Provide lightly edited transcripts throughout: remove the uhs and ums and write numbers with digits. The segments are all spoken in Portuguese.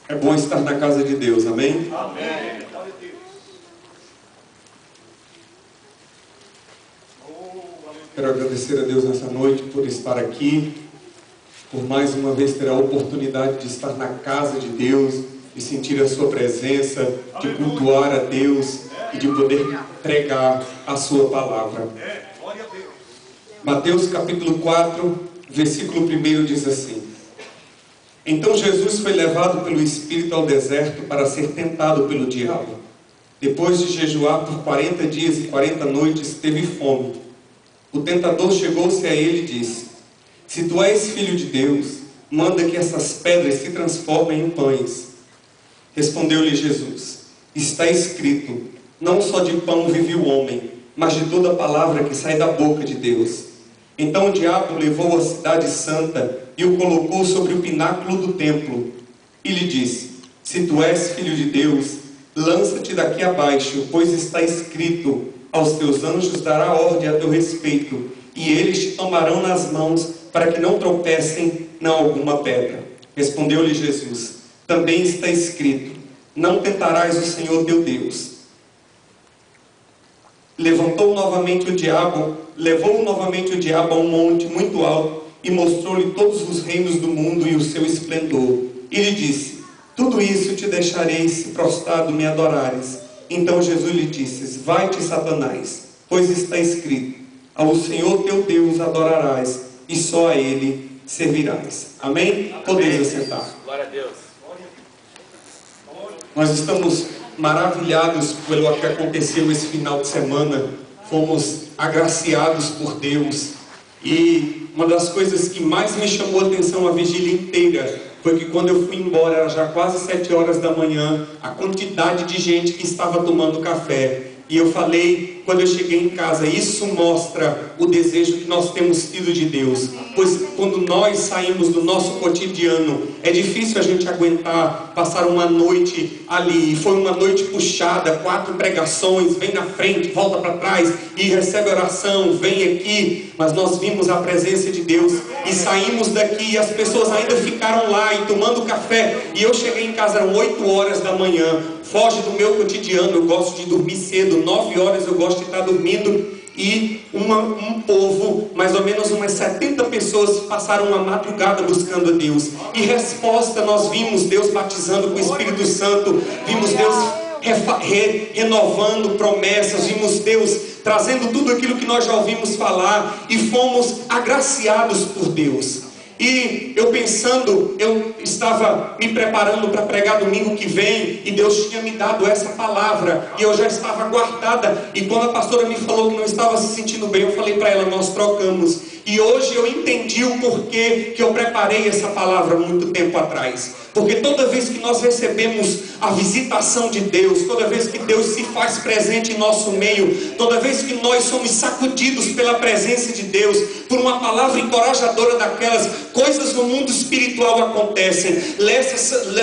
É bom estar na casa de Deus, amém? Amém. Quero agradecer a Deus nessa noite por estar aqui, por mais uma vez ter a oportunidade de estar na casa de Deus, de sentir a sua presença, de cultuar a Deus e de poder pregar a sua palavra. Mateus capítulo 4, versículo 1 diz assim: Então Jesus foi levado pelo Espírito ao deserto para ser tentado pelo diabo. Depois de jejuar por 40 dias e 40 noites, teve fome. O tentador chegou-se a ele e disse: Se tu és filho de Deus, manda que essas pedras se transformem em pães. Respondeu-lhe Jesus: Está escrito, não só de pão vive o homem, mas de toda palavra que sai da boca de Deus. Então o diabo levou a cidade santa e o colocou sobre o pináculo do templo. E lhe disse: Se tu és filho de Deus, lança-te daqui abaixo, pois está escrito: Aos teus anjos dará ordem a teu respeito, e eles te tomarão nas mãos, para que não tropecem em alguma pedra. Respondeu-lhe Jesus: Também está escrito: Não tentarás o Senhor teu Deus. Levou novamente o diabo a um monte muito alto, e mostrou-lhe todos os reinos do mundo e o seu esplendor. E lhe disse: Tudo isso te deixarei se prostrado me adorares. Então Jesus lhe disse: Vai-te, Satanás, pois está escrito: Ao Senhor teu Deus adorarás, e só a Ele servirás. Amém? Podemos assentar. Glória a Deus. Nós estamos maravilhados pelo que aconteceu esse final de semana. Fomos agraciados por Deus. E uma das coisas que mais me chamou a atenção a vigília inteira foi que quando eu fui embora, era já quase 7 horas da manhã, a quantidade de gente que estava tomando café. E eu falei, quando eu cheguei em casa, isso mostra o desejo que nós temos tido de Deus. Pois quando nós saímos do nosso cotidiano, é difícil a gente aguentar passar uma noite ali. E foi uma noite puxada, 4 pregações, vem na frente, volta para trás e recebe oração, vem aqui. Mas nós vimos a presença de Deus e saímos daqui e as pessoas ainda ficaram lá e tomando café. E eu cheguei em casa, eram 8 horas da manhã. Foge do meu cotidiano, eu gosto de dormir cedo, 9 horas eu gosto de estar dormindo. E um povo, mais ou menos umas 70 pessoas passaram uma madrugada buscando a Deus. E resposta, nós vimos Deus batizando com o Espírito Santo, vimos Deus renovando promessas, vimos Deus trazendo tudo aquilo que nós já ouvimos falar e fomos agraciados por Deus. E eu pensando, eu estava me preparando para pregar domingo que vem, e Deus tinha me dado essa palavra, e eu já estava guardada. E quando a pastora me falou que não estava se sentindo bem, eu falei para ela: nós trocamos. E hoje eu entendi o porquê que eu preparei essa palavra muito tempo atrás. Porque toda vez que nós recebemos a visitação de Deus, toda vez que Deus se faz presente em nosso meio, toda vez que nós somos sacudidos pela presença de Deus, por uma palavra encorajadora daquelas, coisas no mundo espiritual acontecem,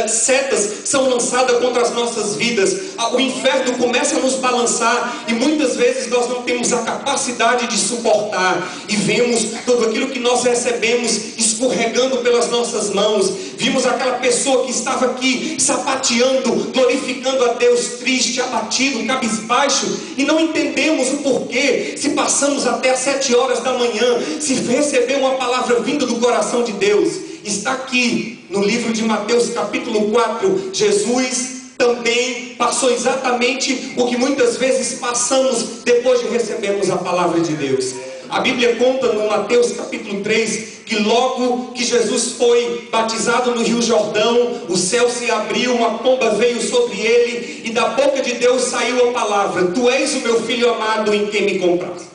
setas são lançadas contra as nossas vidas, o inferno começa a nos balançar, e muitas vezes nós não temos a capacidade de suportar, e vemos tudo aquilo que nós recebemos escorregando pelas nossas mãos. Vimos aquela pessoa que estava aqui sapateando, glorificando a Deus, triste, abatido, cabisbaixo, e não entendemos o porquê. Se passamos até às 7 horas da manhã, se receber uma palavra vinda do coração de Deus, está aqui no livro de Mateus capítulo 4. Jesus também passou exatamente o que muitas vezes passamos depois de recebermos a palavra de Deus. A Bíblia conta no Mateus capítulo 3 que logo que Jesus foi batizado no Rio Jordão, o céu se abriu, uma pomba veio sobre ele, e da boca de Deus saiu a palavra: Tu és o meu filho amado, em quem me compraste.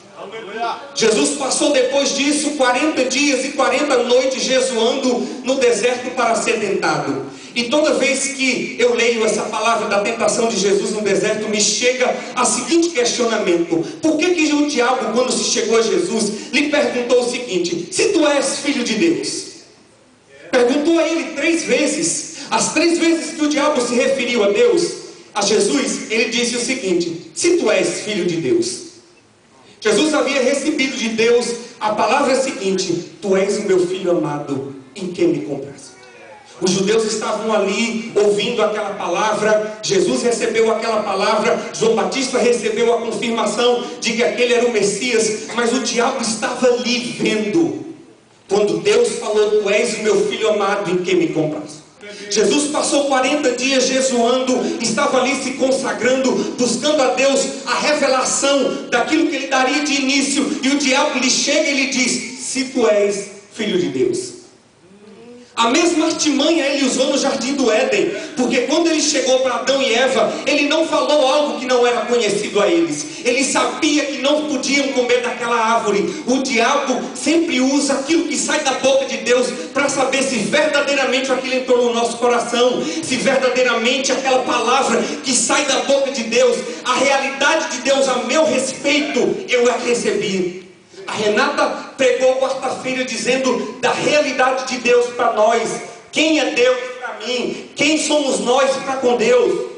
Jesus passou depois disso 40 dias e 40 noites jejuando no deserto para ser tentado. E toda vez que eu leio essa palavra da tentação de Jesus no deserto, me chega a seguinte questionamento: por que o diabo, quando se chegou a Jesus, lhe perguntou o seguinte: se tu és filho de Deus? Perguntou a ele 3 vezes. As 3 vezes que o diabo se referiu a Deus, a Jesus, ele disse o seguinte: se tu és filho de Deus. Jesus havia recebido de Deus a palavra seguinte: tu és o meu filho amado, em quem me compraste. Os judeus estavam ali ouvindo aquela palavra, Jesus recebeu aquela palavra, João Batista recebeu a confirmação de que aquele era o Messias, mas o diabo estava ali vendo. Quando Deus falou: tu és o meu filho amado em quem me compraz. Jesus passou 40 dias jejuando, estava ali se consagrando, buscando a Deus a revelação daquilo que ele daria de início, e o diabo lhe chega e lhe diz: se tu és filho de Deus. A mesma artimanha ele usou no jardim do Éden, porque quando ele chegou para Adão e Eva, ele não falou algo que não era conhecido a eles. Ele sabia que não podiam comer daquela árvore. O diabo sempre usa aquilo que sai da boca de Deus para saber se verdadeiramente aquilo entrou no nosso coração, se verdadeiramente aquela palavra que sai da boca de Deus, a realidade de Deus a meu respeito, eu a recebi. A Renata pregou quarta-feira dizendo da realidade de Deus para nós. Quem é Deus para mim? Quem somos nós para com Deus?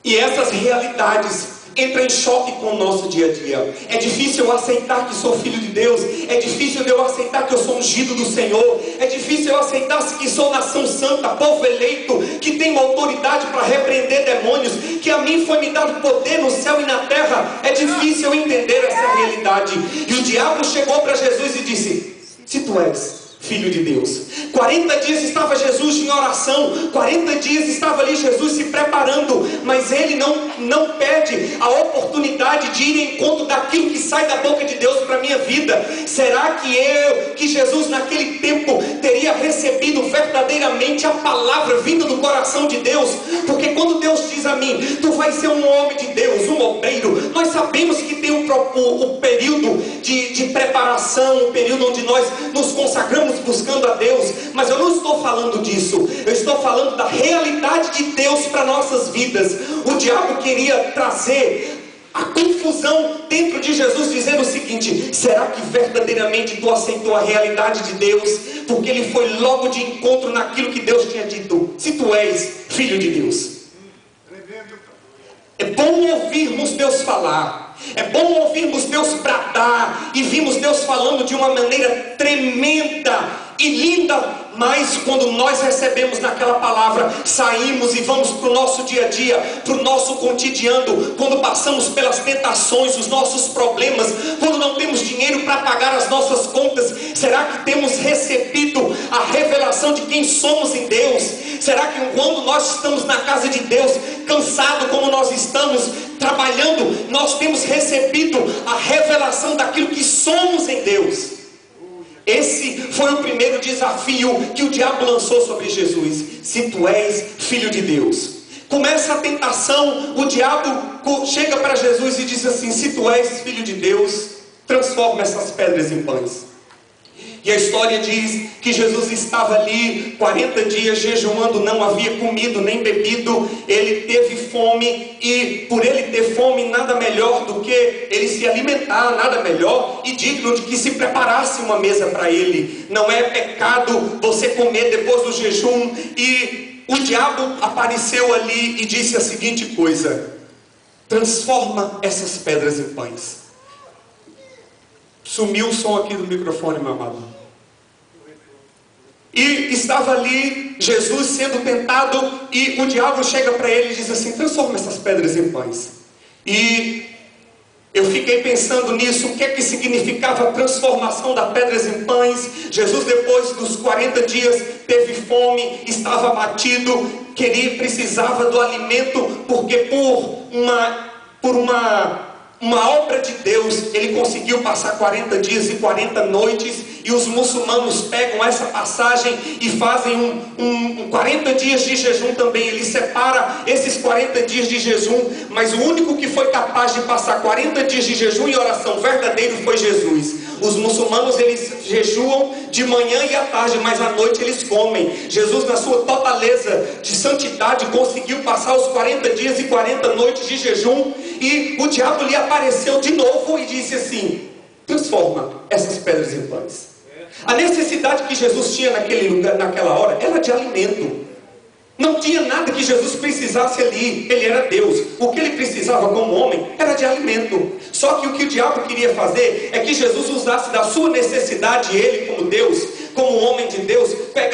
E essas realidades entram em choque com o nosso dia a dia. É difícil eu aceitar que sou filho de Deus. É difícil eu aceitar que eu sou ungido do Senhor. É difícil eu aceitar que sou nação santa, povo eleito, que tenho autoridade para repreender demônios, que a mim foi me dado poder no céu e na terra. É difícil eu entender essa realidade. E o diabo chegou para Jesus e disse: se tu és filho de Deus. 40 dias estava Jesus em oração, 40 dias estava ali Jesus se preparando, mas ele não perde a oportunidade de ir em encontro daquilo que sai da boca de Deus para a minha vida. Será que Jesus naquele tempo teria recebido verdadeiramente a palavra vinda do coração de Deus? Porque quando Deus diz a mim: tu vais ser um homem de Deus, um obreiro, nós sabemos que tem o período de preparação, o período onde nós nos consagramos buscando a Deus, mas eu não estou falando disso. Eu estou falando da realidade de Deus para nossas vidas. O diabo queria trazer a confusão dentro de Jesus, dizendo o seguinte: será que verdadeiramente tu aceitou a realidade de Deus? Porque ele foi logo de encontro naquilo que Deus tinha dito: se tu és filho de Deus. É bom ouvirmos Deus falar, é bom ouvirmos Deus bradar, e vimos Deus falando de uma maneira tremenda e linda. Mas quando nós recebemos naquela palavra, saímos e vamos para o nosso dia a dia, para o nosso cotidiano, quando passamos pelas tentações, os nossos problemas, quando não temos dinheiro para pagar as nossas contas, será que temos recebido a revelação de quem somos em Deus? Será que quando nós estamos na casa de Deus, cansado como nós estamos, trabalhando, nós temos recebido a revelação daquilo que somos em Deus? Esse foi o primeiro desafio que o diabo lançou sobre Jesus: se tu és filho de Deus. Começa a tentação, o diabo chega para Jesus e diz assim: se tu és filho de Deus, transforma essas pedras em pães. E a história diz que Jesus estava ali 40 dias jejuando, não havia comido nem bebido, ele teve fome, e por ele ter fome, nada melhor do que ele se alimentar, nada melhor e digno de que se preparasse uma mesa para ele. Não é pecado você comer depois do jejum. E o diabo apareceu ali e disse a seguinte coisa: transforma essas pedras em pães. Sumiu o som aqui do microfone, meu amado. E estava ali Jesus sendo tentado, e o diabo chega para ele e diz assim: transforma essas pedras em pães. E eu fiquei pensando nisso, o que é que significava a transformação das pedras em pães. Jesus, depois dos 40 dias, teve fome, estava abatido, precisava do alimento, porque por uma obra de Deus, ele conseguiu passar 40 dias e 40 noites. E os muçulmanos pegam essa passagem e fazem 40 dias de jejum também. Ele separa esses 40 dias de jejum, mas o único que foi capaz de passar 40 dias de jejum e oração verdadeiro foi Jesus. Os muçulmanos, eles jejuam de manhã e à tarde, mas à noite eles comem. Jesus, na sua totaleza de santidade, conseguiu passar os 40 dias e 40 noites de jejum. E o diabo lhe apareceu de novo e disse assim: transforma essas pedras em pães. A necessidade que Jesus tinha naquele lugar, naquela hora, era de alimento. Não tinha nada que Jesus precisasse ali. Ele era Deus. O que ele precisava como homem era de alimento. Só que o que o diabo queria fazer é que Jesus usasse da sua necessidade, ele como Deus, como homem de Deus, pegar